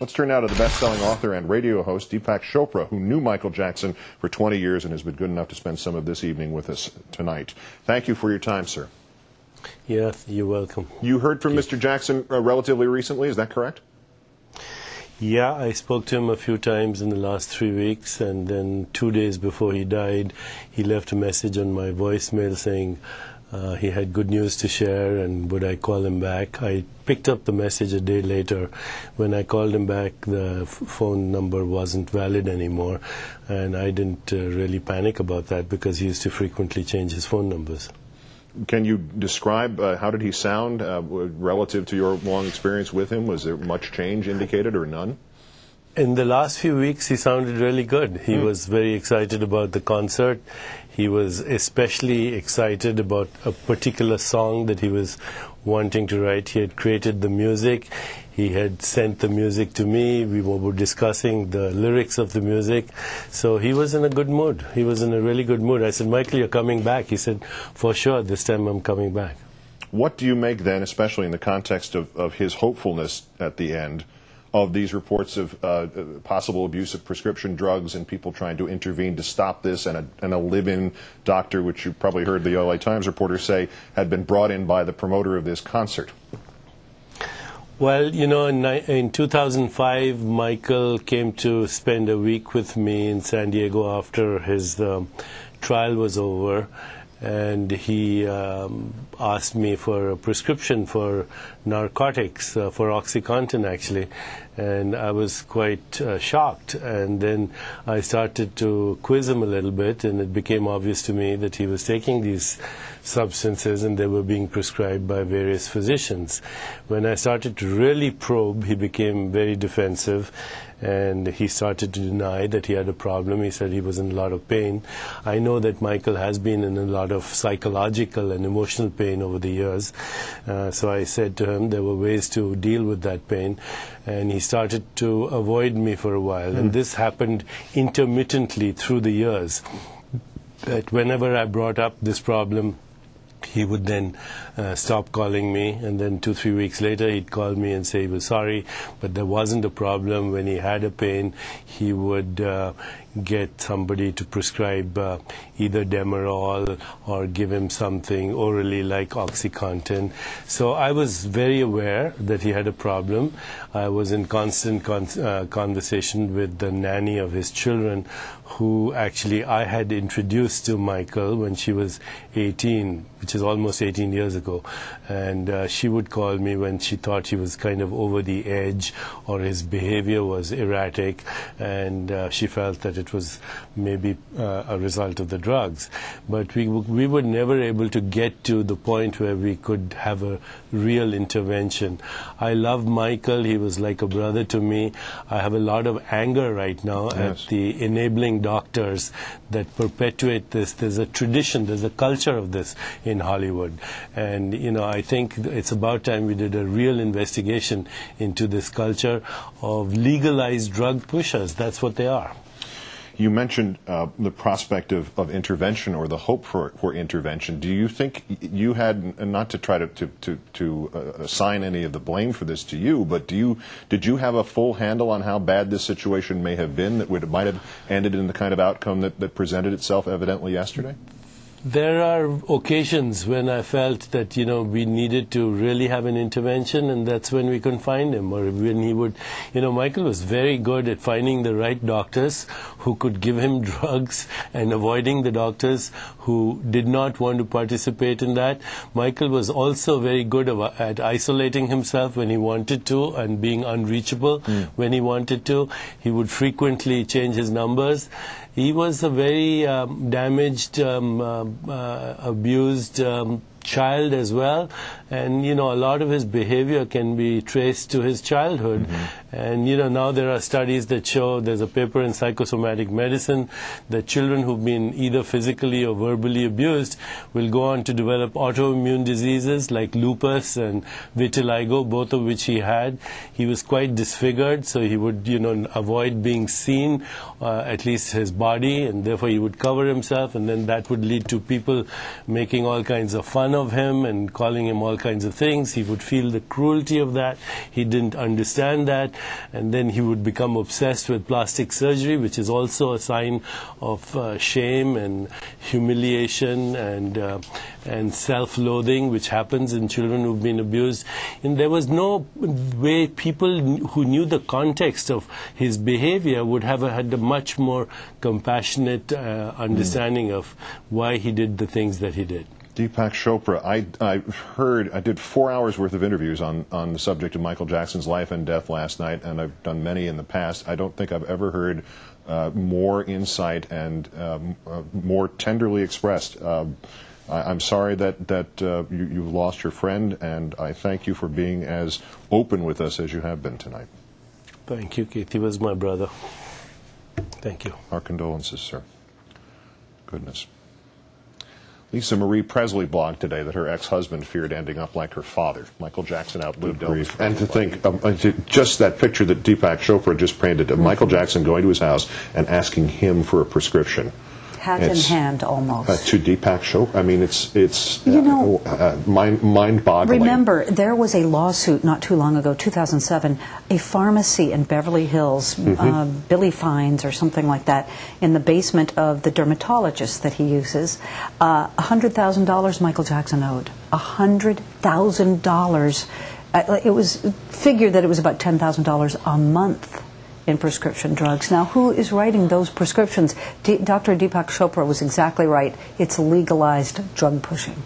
Let's turn now to the best-selling author and radio host, Deepak Chopra, who knew Michael Jackson for 20 years and has been good enough to spend some of this evening with us tonight. Thank you for your time, sir. Yes, you're welcome. You heard from Mr. Jackson relatively recently, is that correct? Yeah, I spoke to him a few times in the last 3 weeks, and then 2 days before he died, he left a message on my voicemail saying he had good news to share and would I call him back. I picked up the message a day later. When I called him back, the phone number wasn't valid anymore, and I didn't really panic about that because he used to frequently change his phone numbers. Can you describe how did he sound relative to your long experience with him? Was there much change indicated or none? In the last few weeks, he sounded really good. He was very excited about the concert. He was especially excited about a particular song that he was wanting to write. He had created the music. He had sent the music to me. We were discussing the lyrics of the music. So he was in a good mood. He was in a really good mood. I said, Michael, you're coming back. He said, for sure, this time I'm coming back. What do you make then, especially in the context of his hopefulness at the end, of these reports of possible abuse of prescription drugs and people trying to intervene to stop this, and a live-in doctor, which you probably heard the LA Times reporter say, had been brought in by the promoter of this concert? Well, you know, in 2005, Michael came to spend a week with me in San Diego after his trial was over, and he asked me for a prescription for narcotics, for OxyContin actually, and I was quite shocked. And then I started to quiz him a little bit, and it became obvious to me that he was taking these substances and they were being prescribed by various physicians. When I started to really probe, he became very defensive, and he started to deny that he had a problem. He said he was in a lot of pain. I know that Michael has been in a lot of psychological and emotional pain over the years. So I said to him there were ways to deal with that pain, and he started to avoid me for a while. And this happened intermittently through the years. That whenever I brought up this problem, he would then stop calling me, and then 2-3 weeks later he'd call me and say he was sorry, but there wasn't a problem. When he had a pain, he would get somebody to prescribe either Demerol or give him something orally like OxyContin. So I was very aware that he had a problem. I was in constant conversation with the nanny of his children, who actually I had introduced to Michael when she was 18, which is almost 18 years ago. And she would call me when she thought he was kind of over the edge or his behavior was erratic, and she felt that it was maybe a result of the drugs. But we were never able to get to the point where we could have a real intervention. I love Michael. He was like a brother to me. I have a lot of anger right now at the enabling doctors that perpetuate this. There's a tradition, there's a culture of this in Hollywood. And, you know, I think it's about time we did a real investigation into this culture of legalized drug pushers. That's what they are. You mentioned the prospect of intervention, or the hope for intervention. Do you think you had, not to try to assign any of the blame for this to you, but did you have a full handle on how bad this situation may have been that might have ended in the kind of outcome that presented itself evidently yesterday? There are occasions when I felt that, you know, we needed to really have an intervention, and that's when we couldn't find him, or when he would, you know, Michael was very good at finding the right doctors who could give him drugs and avoiding the doctors who did not want to participate in that. Michael was also very good at isolating himself when he wanted to and being unreachable when he wanted to. He would frequently change his numbers. He was a very damaged, abused child as well, and you know, a lot of his behavior can be traced to his childhood. And you know, now there are studies that show, there's a paper in Psychosomatic Medicine, that children who've been either physically or verbally abused will go on to develop autoimmune diseases like lupus and vitiligo, both of which he had. He was quite disfigured, so he would, you know, avoid being seen, at least his body, and therefore he would cover himself, and then that would lead to people making all kinds of fun fun of him and calling him all kinds of things. He would feel the cruelty of that. He didn't understand that. And then he would become obsessed with plastic surgery, which is also a sign of shame and humiliation and self-loathing, which happens in children who've been abused. And there was no way people who knew the context of his behavior would have had a much more compassionate understanding of why he did the things that he did. Deepak Chopra, I did 4 hours worth of interviews on the subject of Michael Jackson's life and death last night, and I've done many in the past. I don't think I've ever heard more insight and more tenderly expressed. I'm sorry that you've lost your friend, and I thank you for being as open with us as you have been tonight. Thank you, Keith. He was my brother. Thank you. Our condolences, sir. Goodness. Lisa Marie Presley blogged today that her ex-husband feared ending up like her father. Michael Jackson outlived Elvis. And to think, just that picture that Deepak Chopra just painted of Michael Jackson going to his house and asking him for a prescription. Hand in hand, almost. To Deepak Chopra. I mean, it's mind-boggling. Remember, there was a lawsuit not too long ago, 2007, a pharmacy in Beverly Hills, Billy Fines or something like that, in the basement of the dermatologist that he uses. $100,000 Michael Jackson owed. $100,000. It was figured that it was about $10,000 a month in prescription drugs. Now, who is writing those prescriptions? Dr. Deepak Chopra was exactly right. It's legalized drug pushing.